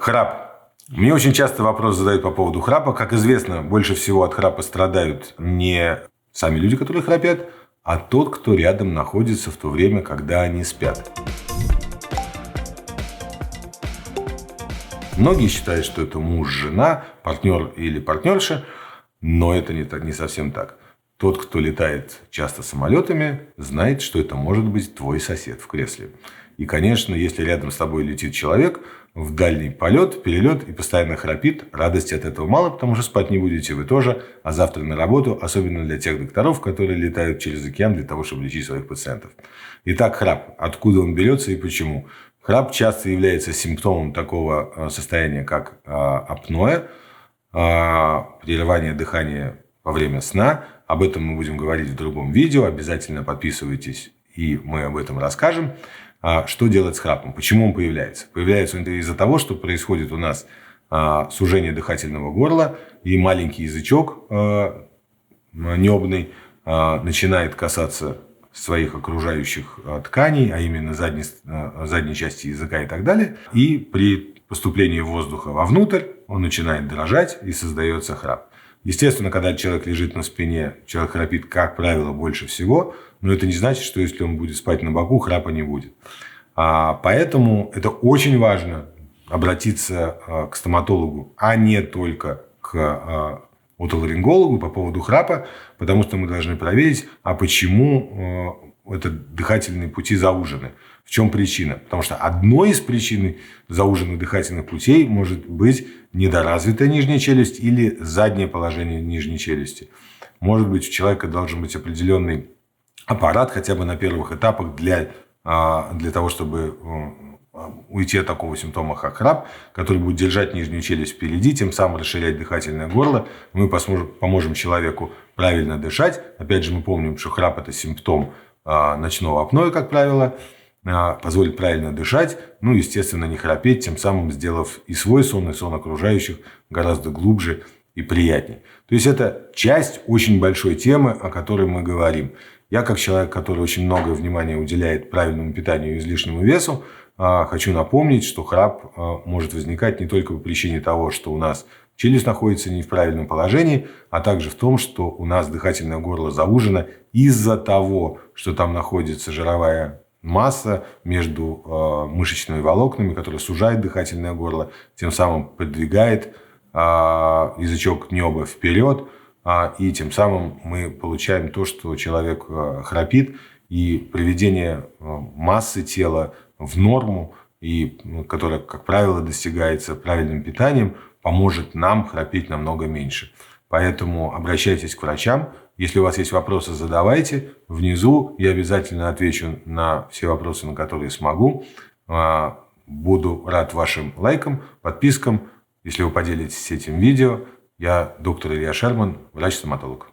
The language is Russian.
Храп. Мне очень часто вопрос задают по поводу храпа. Как известно, больше всего от храпа страдают не сами люди, которые храпят, а тот, кто рядом находится в то время, когда они спят. Многие считают, что это муж, жена, партнер или партнерша, но это не совсем так. Тот, кто летает часто самолетами, знает, что это может быть твой сосед в кресле. И, конечно, если рядом с тобой летит человек в дальний полет, перелет и постоянно храпит, радости от этого мало, потому что спать не будете вы тоже, а завтра на работу, особенно для тех докторов, которые летают через океан для того, чтобы лечить своих пациентов. Итак, храп. Откуда он берется и почему? Храп часто является симптомом такого состояния, как апноэ, прерывание дыхания во время сна. Об этом мы будем говорить в другом видео. Обязательно подписывайтесь, и мы об этом расскажем. Что делать с храпом? Почему он появляется? Появляется он из-за того, что происходит у нас сужение дыхательного горла, и маленький язычок небный начинает касаться своих окружающих тканей, а именно задней части языка и так далее. И при поступлении воздуха вовнутрь он начинает дрожать и создается храп. Естественно, когда человек лежит на спине, человек храпит, как правило, больше всего, но это не значит, что если он будет спать на боку, храпа не будет. Поэтому это очень важно обратиться к стоматологу, а не только к отоларингологу по поводу храпа, потому что мы должны проверить, почему дыхательные пути заужены. В чем причина? Потому что одной из причин зауженных дыхательных путей может быть недоразвитая нижняя челюсть или заднее положение нижней челюсти. Может быть, у человека должен быть определенный аппарат хотя бы на первых этапах для того, чтобы уйти от такого симптома, как храп, который будет держать нижнюю челюсть впереди, тем самым расширять дыхательное горло. Мы поможем человеку правильно дышать. Опять же, мы помним, что храп – это симптом ночного апноэ, как правило. Позволит правильно дышать, естественно, не храпеть, тем самым сделав и свой сон, и сон окружающих гораздо глубже и приятнее. То есть, это часть очень большой темы, о которой мы говорим. Я, как человек, который очень много внимания уделяет правильному питанию и излишнему весу, хочу напомнить, что храп может возникать не только по причине того, что у нас челюсть находится не в правильном положении, а также в том, что у нас дыхательное горло заужено из-за того, что там находится жировая масса между мышечными волокнами, которая сужает дыхательное горло, тем самым продвигает язычок неба вперед, и тем самым мы получаем то, что человек храпит, и приведение массы тела в норму, и которая, как правило, достигается правильным питанием, поможет нам храпеть намного меньше. Поэтому обращайтесь к врачам. Если у вас есть вопросы, задавайте. Внизу я обязательно отвечу на все вопросы, на которые смогу. Буду рад вашим лайкам, подпискам. Если вы поделитесь этим видео. Я доктор Илья Шерман, врач-стоматолог.